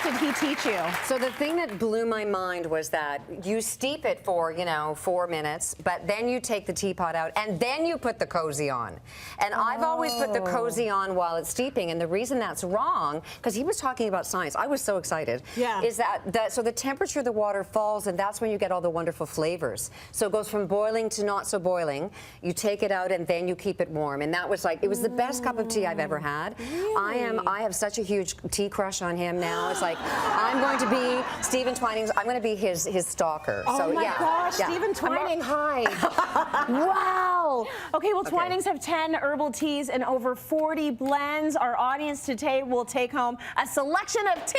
did he teach you? So the thing that blew my mind was that you steep it for, 4 minutes, but then you take the teapot out and then you put the cozy on. And I've always put the cozy on while it's steeping, and the reason that's wrong, because he was talking about science, I was so excited, is that so the temperature of the water falls, and that's when you get all the wonderful flavors. So it goes from boiling to not so boiling. You take it out and then you keep it warm, and that was like, it was the best cup of tea I've ever had. Really? I have such a huge tea crush on him now. It's like, I'm going to be Stephen Twining's, I'm going to be his stalker. Oh so, my gosh, Stephen Twining, hi. Wow. Okay, well, Twinings have 10 herbal teas and over 40 blends. Our audience today will take home a selection of teas.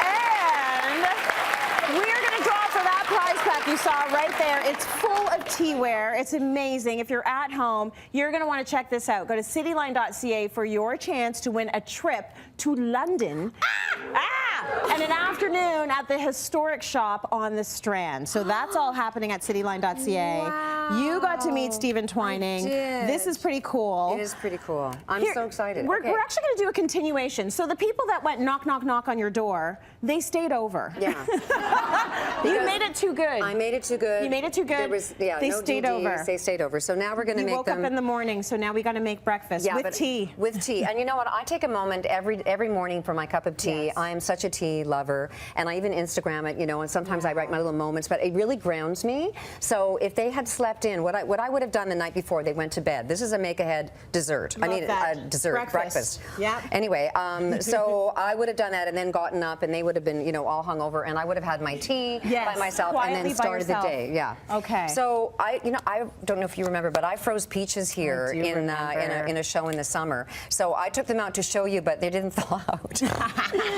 And we're going to draw for that prize pack you saw right there. It's full of teaware. It's amazing. If you're at home, you're going to want to check this out. Go to cityline.ca for your chance to win a trip to London. And an afternoon at the historic shop on the Strand. So that's all happening at cityline.ca. Wow. You got to meet Stephen Twining. This is pretty cool. It is pretty cool. I'm so excited. We're actually going to do a continuation. So the people that went knock, knock, knock on your door, they stayed over. Yeah. You made it too good. I made it too good. You made it too good. There was, they no stayed DDs, over. They stayed over. So now we're going to make them. You woke up in the morning, so now we got to make breakfast with tea. With tea. And you know what? I take a moment every morning for my cup of tea. Yes. I am such a tea lover, and I even Instagram it, and sometimes I write my little moments, but it really grounds me. So if they had slept in, what I would have done the night before they went to bed. This is a make-ahead dessert. A dessert, breakfast. Yeah. Anyway, so I would have done that and then gotten up, and they would have been, all hungover, and I would have had my tea by myself and then started the day. Yeah. Okay. So I don't know if you remember, but I froze peaches here in a show in the summer. So I took them out to show you, but they didn't thaw out.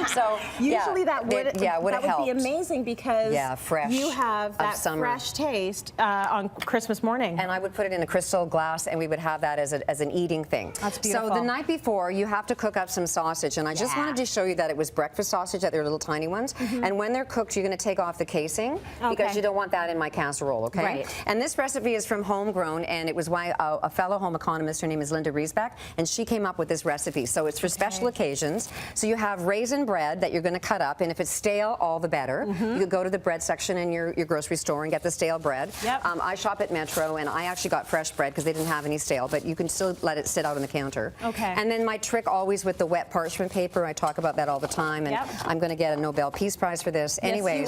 So usually that would be amazing because fresh you have that fresh taste on Christmas morning. And I would put it in a crystal glass, and we would have that as an eating thing. That's beautiful. So the night before, you have to cook up some sausage, and I just wanted to show you that it was breakfast sausage, that they're little tiny ones. And when they're cooked, you're going to take off the casing because you don't want that in my casserole, okay? Right. And this recipe is from Homegrown, and it was why a fellow home economist, her name is Linda Riesbeck, and she came up with this recipe. So it's for special occasions. So you have raisin bread that you're going to cut up, and if it's stale, all the better. You could go to the bread section in your grocery store and get the stale bread. I shop at Metro, and I actually got fresh bread because they didn't have any stale, but you can still let it sit out on the counter. Okay. And then my trick always with the wet parchment paper, I talk about that all the time, and I'm going to get a Nobel Peace Prize for this. Anyway,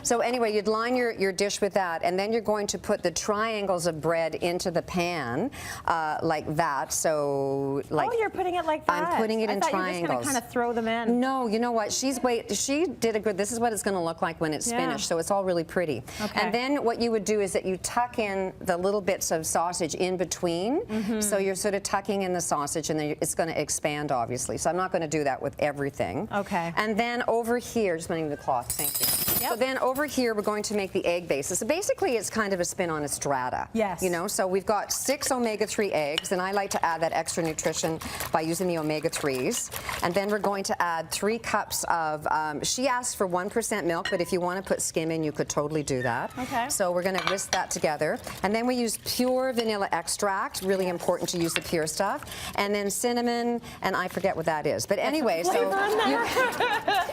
so anyway, you'd line your dish with that, and then you're going to put the triangles of bread into the pan like that. So like you're putting it like that. I'm putting it in triangles. You were just going to kind of throw them in. No, you know what? She did a good. This is what it's going to look like when it's finished. So it's all really pretty. Okay. And then what you would do is that you tuck in the little bits of sausage in between. So you're sort of tucking in the sausage, and then it's going to expand, obviously. So I'm not going to do that with everything. Okay. And then over here, just moving the cloth. Thank you. So then over here, we're going to make the egg bases. So basically, it's kind of a spin on a strata. Yes. So we've got 6 omega-3 eggs, and I like to add that extra nutrition by using the omega-3s. And then we're going to add 3 cups of, she asked for 1% milk, but if you want to put skim in, you could totally do that. Okay. So we're going to whisk that together. And then we use pure vanilla extract, really important to use the pure stuff. And then cinnamon, and I forget what that is. But anyway, so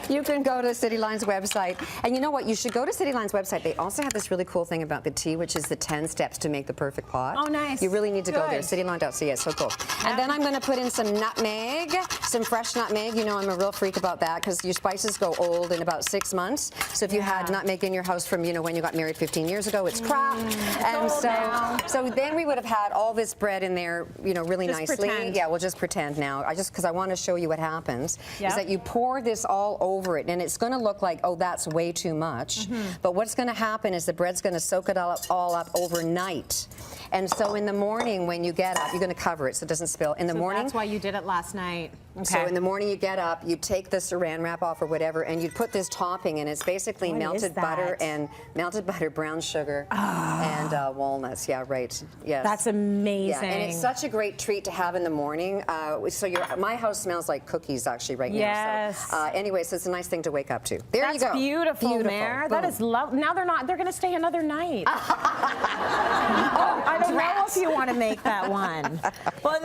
you can go to Cityline's website. And you know what? You should go to Cityline's website. They also have this really cool thing about the tea, which is the 10 steps to make the perfect pot. Oh, nice. You really need to go there. Cityline.ca. It's so cool. And then I'm going to put in some nutmeg, some fresh nutmeg. I'm a real freak about that because your spices go old in about 6 months. So if you had nutmeg in your house from, when you got married 15 years ago, it's crap. And so then we would have had all this bread in there, really nicely. Pretend. Yeah, we'll just pretend now. Because I want to show you what happens is that you pour this all over it, and it's going to look like, oh, that's way too much. But what's going to happen is the bread's going to soak it all up overnight. And so in the morning when you get up, you're going to cover it so it doesn't spill. In the morning. That's why you did it last night. Okay. So in the morning you get up, you take the saran wrap off or whatever, and you put this topping in. It's basically melted butter, brown sugar, and walnuts. Yeah, right. Yes. That's amazing. Yeah, and it's such a great treat to have in the morning. So my house smells like cookies actually right now. So, anyway, so it's a nice thing to wake up to. There you go. That's beautiful, Mayor. That is lovely. Now they're going to stay another night. I don't know if you want to make that one. Well,